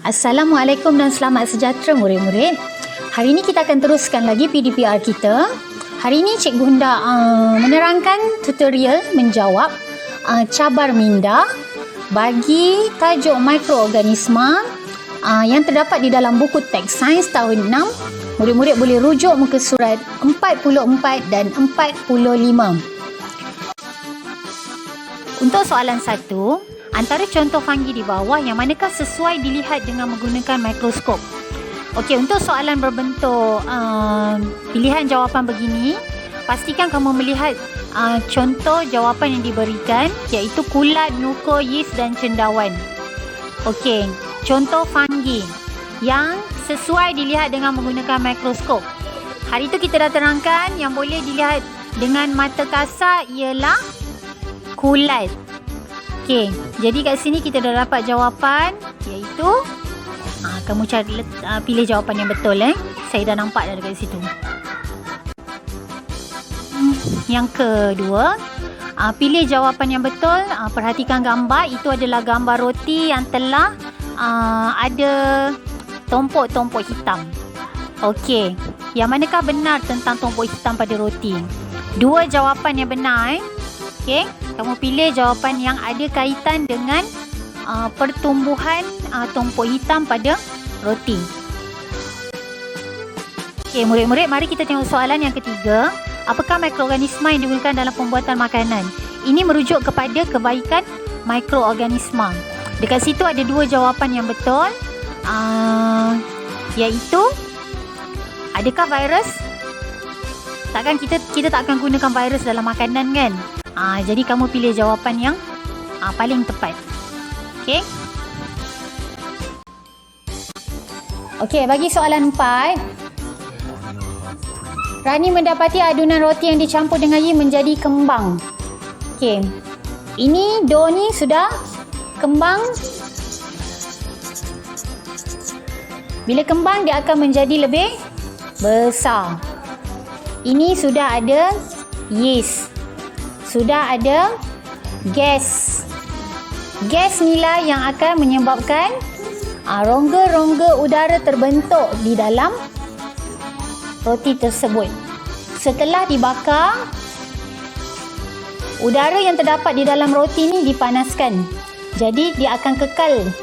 Assalamualaikum dan selamat sejahtera murid-murid. Hari ini kita akan teruskan lagi PDPR kita. Hari ini Cikgu hendak menerangkan tutorial menjawab cabar minda bagi tajuk mikroorganisma yang terdapat di dalam buku teks sains tahun 6. Murid-murid boleh rujuk muka surat 44 dan 45. Untuk soalan 1, antara contoh fungi di bawah yang manakah sesuai dilihat dengan menggunakan mikroskop? Okey, untuk soalan berbentuk pilihan jawapan begini, pastikan kamu melihat contoh jawapan yang diberikan, iaitu kulat, nuko, yeast dan cendawan. Okey, contoh fungi yang sesuai dilihat dengan menggunakan mikroskop. Hari itu kita dah terangkan yang boleh dilihat dengan mata kasar ialah kulat. Okey, jadi kat sini kita dah dapat jawapan, iaitu kamu cari pilih jawapan yang betul. Saya dah nampak dah dekat situ. Yang kedua, pilih jawapan yang betul. Perhatikan gambar, itu adalah gambar roti yang telah ada tompok-tompok hitam. Okey, yang manakah benar tentang tompok hitam pada roti? Dua jawapan yang benar. Okey, kamu pilih jawapan yang ada kaitan dengan pertumbuhan tompok hitam pada roti. Okey, murid-murid, mari kita tengok soalan yang ketiga. Apakah mikroorganisma yang digunakan dalam pembuatan makanan? Ini merujuk kepada kebaikan mikroorganisma. Dekat situ ada dua jawapan yang betul, iaitu adakah virus? Takkan kita tak akan gunakan virus dalam makanan kan? Jadi kamu pilih jawapan yang paling tepat. Okey. Okey, bagi soalan 4. Rani mendapati adunan roti yang dicampur dengan ye menjadi kembang. Okey. Ini dough ni sudah kembang. Bila kembang dia akan menjadi lebih besar. Ini sudah ada yeast. Sudah ada gas. Gas inilah yang akan menyebabkan rongga-rongga udara terbentuk di dalam roti tersebut. Setelah dibakar, udara yang terdapat di dalam roti ini dipanaskan. Jadi dia akan kekal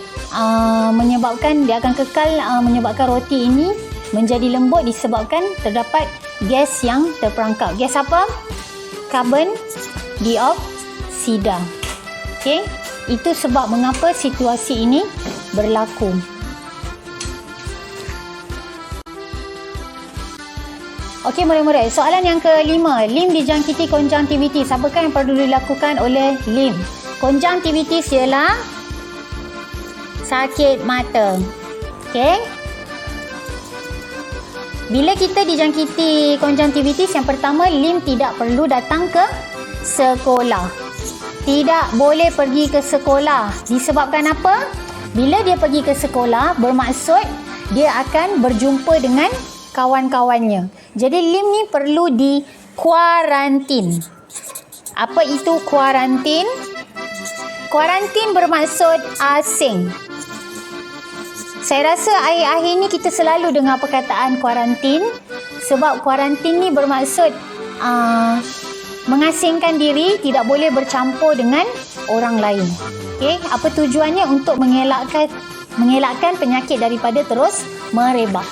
menyebabkan roti ini menjadi lembut disebabkan terdapat gas yang terperangkap. Gas apa? Karbon dioksida. Okey, itu sebab mengapa situasi ini berlaku. Okey murid-murid, soalan yang kelima. Lim dijangkiti konjungtivitis. Apakah yang perlu dilakukan oleh lim? Konjungtivitis ialah sakit mata. Okey. Bila kita dijangkiti konjungtivitis, yang pertama, lim tidak perlu datang ke sekolah. Tidak boleh pergi ke sekolah. Disebabkan apa? Bila dia pergi ke sekolah, bermaksud dia akan berjumpa dengan kawan-kawannya. Jadi lim ni perlu di kuarantin. Apa itu kuarantin? Kuarantin bermaksud asing. Saya rasa akhir-akhir ni kita selalu dengar perkataan kuarantin, sebab kuarantin ni bermaksud mengasingkan diri, tidak boleh bercampur dengan orang lain. Okey, apa tujuannya? Untuk mengelakkan penyakit daripada terus merebak.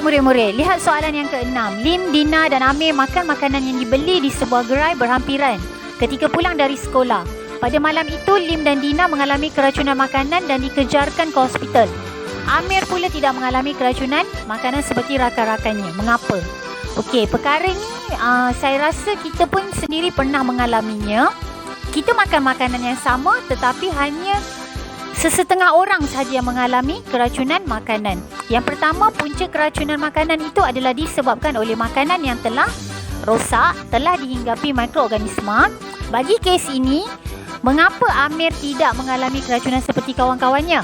Murid-murid, lihat soalan yang ke-6. Lim, Dina dan Amir makan makanan yang dibeli di sebuah gerai berhampiran ketika pulang dari sekolah. Pada malam itu, Lim dan Dina mengalami keracunan makanan dan dikejarkan ke hospital. Amir pula tidak mengalami keracunan makanan seperti rakan-rakannya. Mengapa? Okey, perkara ni saya rasa kita pun sendiri pernah mengalaminya. Kita makan makanan yang sama, tetapi hanya sesetengah orang sahaja yang mengalami keracunan makanan. Yang pertama, punca keracunan makanan itu adalah disebabkan oleh makanan yang telah rosak, telah dihinggapi mikroorganisma. Bagi kes ini, mengapa Amir tidak mengalami keracunan seperti kawan-kawannya?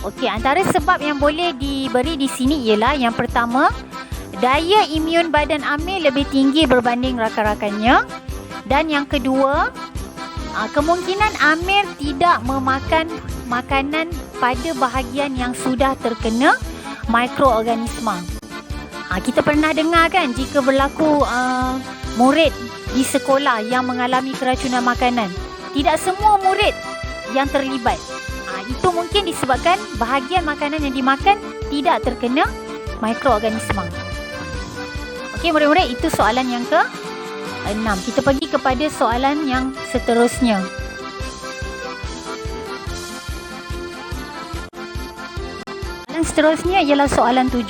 Okey, antara sebab yang boleh diberi di sini ialah yang pertama, daya imun badan Amir lebih tinggi berbanding rakan-rakannya. Dan yang kedua, Kemungkinan Amir tidak memakan makanan pada bahagian yang sudah terkena mikroorganisma. Kita pernah dengar kan jika berlaku murid di sekolah yang mengalami keracunan makanan. Tidak semua murid yang terlibat. Itu mungkin disebabkan bahagian makanan yang dimakan tidak terkena mikroorganisma. Okey murid-murid, itu soalan yang ke-6. Kita pergi kepada soalan yang seterusnya. Soalan seterusnya ialah soalan 7.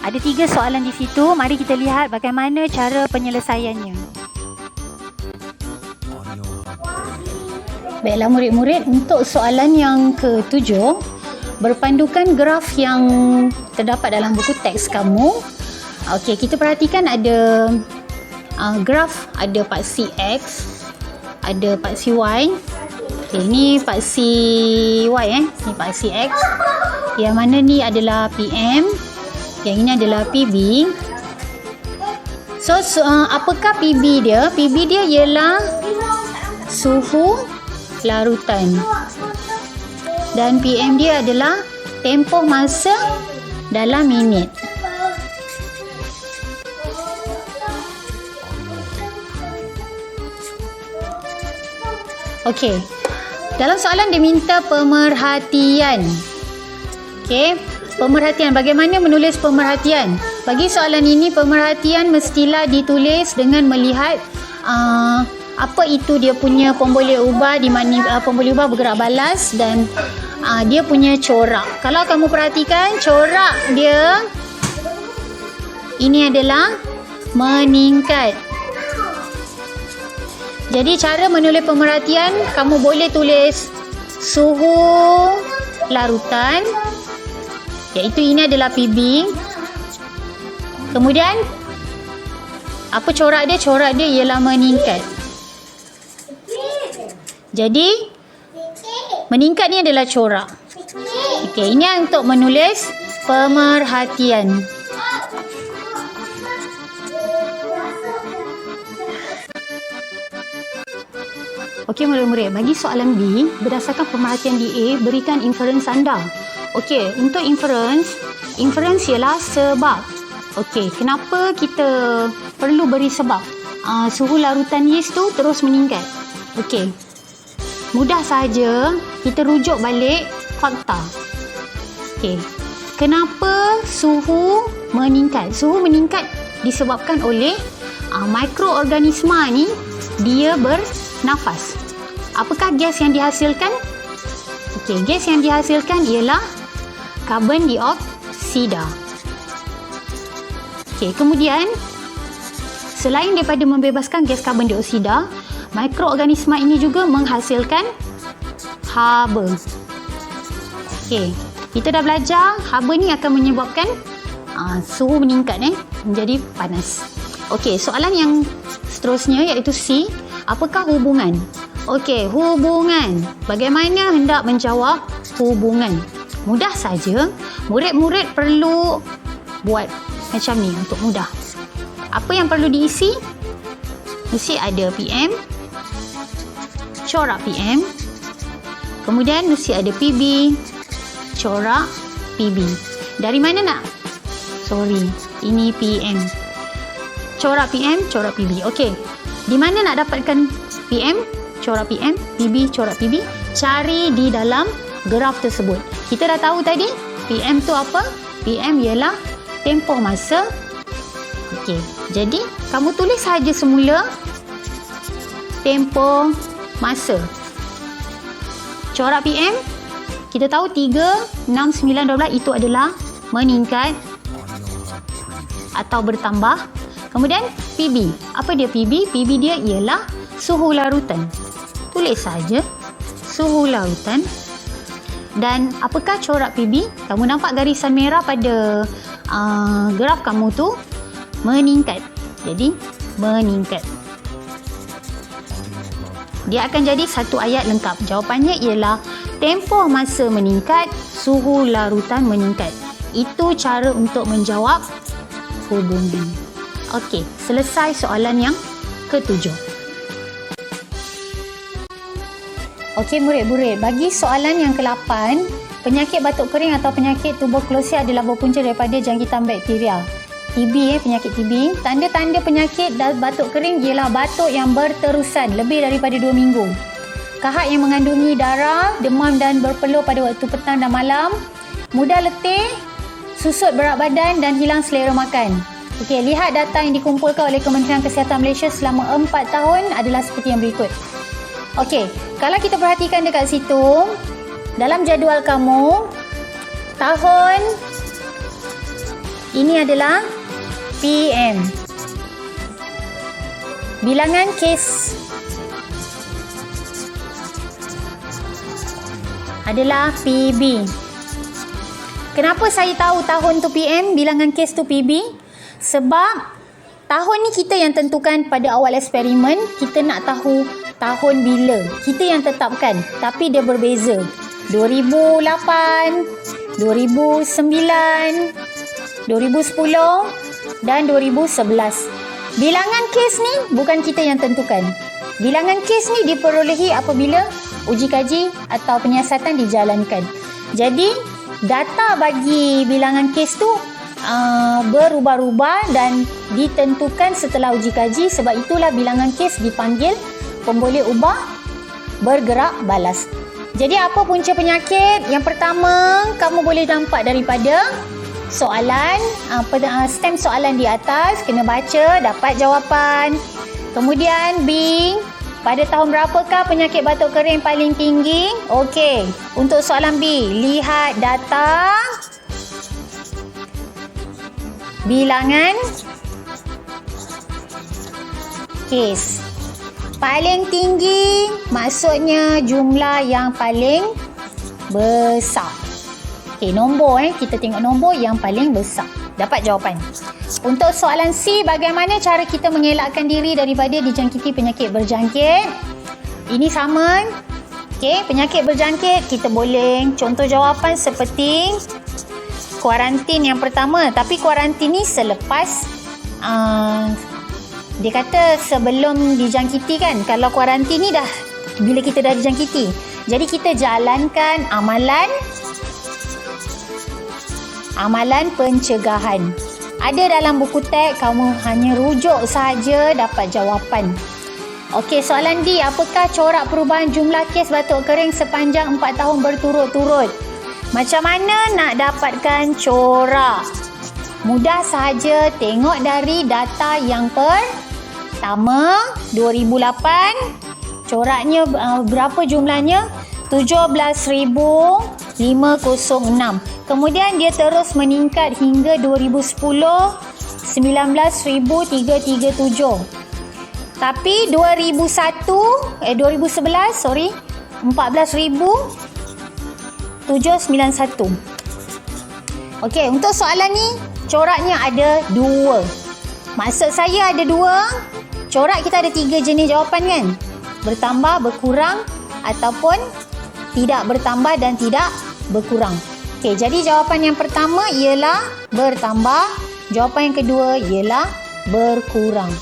Ada 3 soalan di situ. Mari kita lihat bagaimana cara penyelesaiannya. Baiklah murid-murid, untuk soalan yang ke-7, berpandukan graf yang terdapat dalam buku teks kamu. Okey, kita perhatikan ada graf, ada paksi X, ada paksi Y. Okey, ini paksi Y ni paksi X. Yang mana ni adalah PM, yang ini adalah PB. So, apakah PB dia? PB dia ialah suhu larutan. Dan PM dia adalah tempoh masa dalam minit. Okey. Dalam soalan dia minta pemerhatian. Okey. Pemerhatian. Bagaimana menulis pemerhatian? Bagi soalan ini, pemerhatian mestilah ditulis dengan melihat apa itu dia punya pemboleh ubah, di mana pemboleh ubah bergerak balas, dan dia punya corak. Kalau kamu perhatikan corak dia, ini adalah meningkat. Jadi cara menulis pemerhatian, kamu boleh tulis suhu larutan, iaitu ini adalah PB. Kemudian apa corak dia? Corak dia ialah meningkat. Jadi meningkat ni adalah corak. Okey, ini untuk menulis pemerhatian. Okey murid-murid, bagi soalan B, berdasarkan pemerhatian di A, berikan inference anda. Okey, untuk inference ialah sebab. Okey, kenapa kita perlu beri sebab? Suhu larutan yeast tu terus meningkat. Okey, mudah saja kita rujuk balik fakta. Okey, kenapa suhu meningkat? Suhu meningkat disebabkan oleh mikroorganisma ni dia bernafas. Apakah gas yang dihasilkan? Okey, gas yang dihasilkan ialah karbon dioksida. Okey, kemudian selain daripada membebaskan gas karbon dioksida, mikroorganisma ini juga menghasilkan haba. Okey, kita dah belajar haba ni akan menyebabkan suhu meningkat menjadi panas. Okey, soalan yang seterusnya iaitu C. Apakah hubungan? Okey, hubungan. Bagaimana hendak menjawab hubungan? Mudah saja. Murid-murid perlu buat macam ni untuk mudah. Apa yang perlu diisi? Mesti ada PM, corak PM. Kemudian mesti ada PB, corak PB. Dari mana nak? Sorry, ini PM. Corak PM, corak PB. Okey. Di mana nak dapatkan PM, corak PM, PB, corak PB? Cari di dalam graf tersebut. Kita dah tahu tadi PM tu apa? PM ialah tempoh masa. Okey. Jadi kamu tulis saja semula tempoh masa. Corak PM kita tahu 3, 6, 9, 12 itu adalah meningkat atau bertambah. Kemudian PB. Apa dia PB? PB dia ialah suhu larutan. Tulis saja suhu larutan. Dan apakah corak PB? Kamu nampak garisan merah pada graf kamu tu meningkat. Jadi meningkat. Dia akan jadi satu ayat lengkap. Jawapannya ialah tempoh masa meningkat, suhu larutan meningkat. Itu cara untuk menjawab hubungan. Okey, selesai soalan yang ke-7. Okey murid-murid, bagi soalan yang ke-8, penyakit batuk kering atau penyakit tuberkulosis adalah berpunca daripada jangkitan bakteria. TB, penyakit TB. Tanda-tanda penyakit batuk kering ialah batuk yang berterusan lebih daripada 2 minggu. Kahak yang mengandungi darah, demam dan berpeluh pada waktu petang dan malam, mudah letih, susut berat badan dan hilang selera makan. Okey, lihat data yang dikumpulkan oleh Kementerian Kesihatan Malaysia selama 4 tahun adalah seperti yang berikut. Okey, kalau kita perhatikan dekat situ, dalam jadual kamu, tahun ini adalah PM. Bilangan kes adalah PB. Kenapa saya tahu tahun tu PM, bilangan kes tu PB? Sebab tahun ni kita yang tentukan pada awal eksperimen, kita nak tahu tahun bila. Kita yang tetapkan, tapi dia berbeza. 2008, 2009, 2010 dan 2011. Bilangan kes ni bukan kita yang tentukan. Bilangan kes ni diperolehi apabila uji kaji atau penyiasatan dijalankan. Jadi, data bagi bilangan kes tu berubah-ubah dan ditentukan setelah uji kaji. Sebab itulah bilangan kes dipanggil pemboleh ubah bergerak balas. Jadi apa punca penyakit? Yang pertama, kamu boleh nampak daripada soalan, stem soalan di atas, kena baca, dapat jawapan. Kemudian B, pada tahun berapakah penyakit batuk kering paling tinggi? Okey, untuk soalan B, lihat data bilangan kes. Paling tinggi maksudnya jumlah yang paling besar. Okey, nombor kita tengok nombor yang paling besar. Dapat jawapan. Untuk soalan C, bagaimana cara kita mengelakkan diri daripada dijangkiti penyakit berjangkit? Ini sama. Okey, penyakit berjangkit kita boleh contoh jawapan seperti kuarantin yang pertama. Tapi kuarantin ni selepas dia kata sebelum dijangkiti kan. Kalau kuarantin ni dah bila kita dah dijangkiti. Jadi kita jalankan amalan pencegahan. Ada dalam buku teks, kamu hanya rujuk saja dapat jawapan. Okey, soalan D, apakah corak perubahan jumlah kes batuk kering sepanjang 4 tahun berturut-turut? Macam mana nak dapatkan corak? Mudah sahaja, tengok dari data yang pertama, 2008, coraknya berapa jumlahnya? 17,506. Kemudian dia terus meningkat hingga 2010, 19,337. Tapi 2011, 14,791. Okey, untuk soalan ni coraknya ada 2. Maksud saya ada 2. Corak kita ada 3 jenis jawapan kan? Bertambah, berkurang ataupun tidak bertambah dan tidak berkurang. Okey, jadi jawapan yang pertama ialah bertambah, jawapan yang kedua ialah berkurang.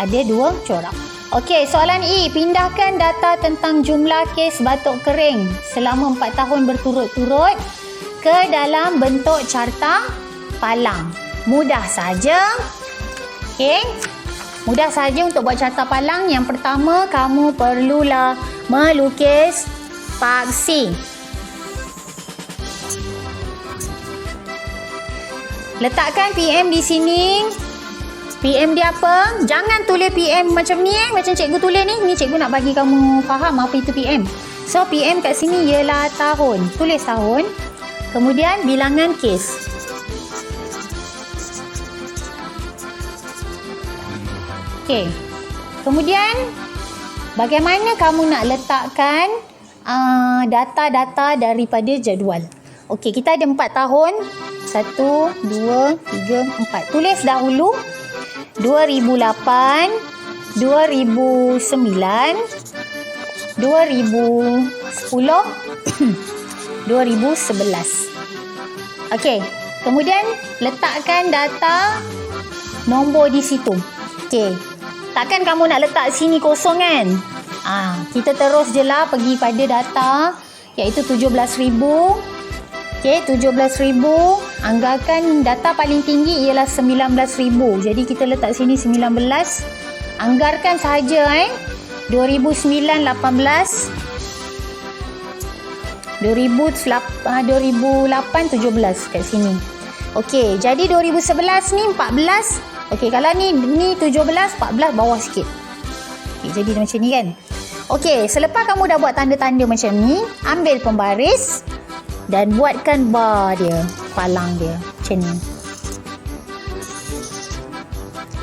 Ada 2 corak. Okey, soalan E, pindahkan data tentang jumlah kes batuk kering selama 4 tahun berturut-turut ke dalam bentuk carta palang. Mudah saja. Okey. Mudah saja untuk buat carta palang. Yang pertama, kamu perlulah melukis paksi. Letakkan PM di sini. PM dia apa? Jangan tulis PM macam ni macam cikgu tulis ni. Ni cikgu nak bagi kamu faham apa itu PM. So PM kat sini ialah tahun. Tulis tahun. Kemudian bilangan kes. Okey. Kemudian bagaimana kamu nak letakkan data-data daripada jadual? Okey, kita ada 4 tahun. 1, 2, 3, 4. Tulis dahulu 2008, 2009, 2010, 2011. Okey, kemudian letakkan data nombor di situ. Okey, takkan kamu nak letak sini kosong kan? Kita terus je lah pergi pada data iaitu 17,000. Okey, 17,000. Anggarkan data paling tinggi ialah 19,000. Jadi kita letak sini 19. Anggarkan sahaja 2009-18, 2008 17 kat sini. Okey, jadi 2011 ni 14. Okey, kalau ni 17, 14 bawah sikit. Okey, jadi macam ni kan. Okey, selepas kamu dah buat tanda-tanda macam ni, ambil pembaris dan buatkan bar dia, palang dia macam ni.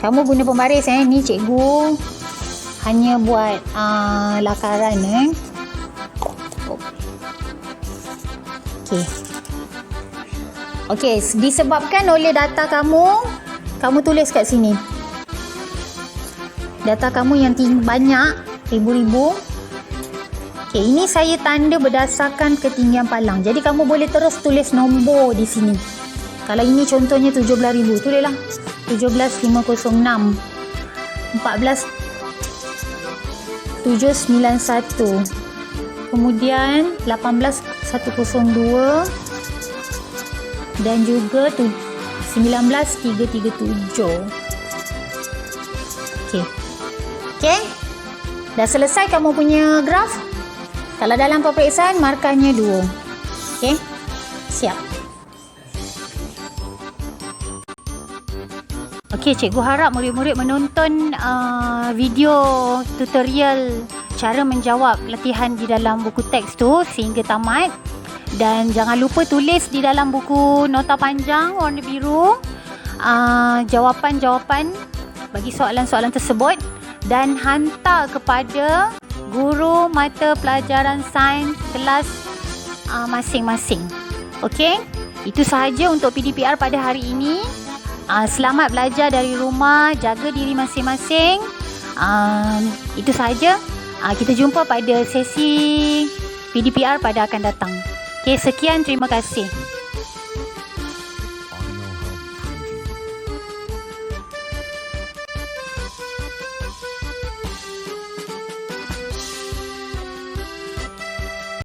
Kamu guna pembaris ni cikgu hanya buat lakaran Okey. Okey, disebabkan oleh data kamu tulis kat sini. Data kamu yang banyak, ribu-ribu. Okey, ini saya tanda berdasarkan ketinggian palang. Jadi kamu boleh terus tulis nombor di sini. Kalau ini contohnya 17,000, tulislah 17,506, 14,791, kemudian 18,102 dan juga 19,337. Okey. Okey. Dah selesai kamu punya graf. Kalau dalam peperiksaan markahnya 2. Okey. Siap. Okey, cikgu harap murid-murid menonton video tutorial cara menjawab latihan di dalam buku teks tu sehingga tamat. Dan jangan lupa tulis di dalam buku nota panjang warna biru jawapan-jawapan bagi soalan-soalan tersebut dan hantar kepada guru mata pelajaran sains kelas masing-masing. Okey, itu sahaja untuk PDPR pada hari ini. Selamat belajar dari rumah, jaga diri masing-masing. Itu sahaja. Kita jumpa pada sesi PDPR pada akan datang. Okey, sekian, terima kasih.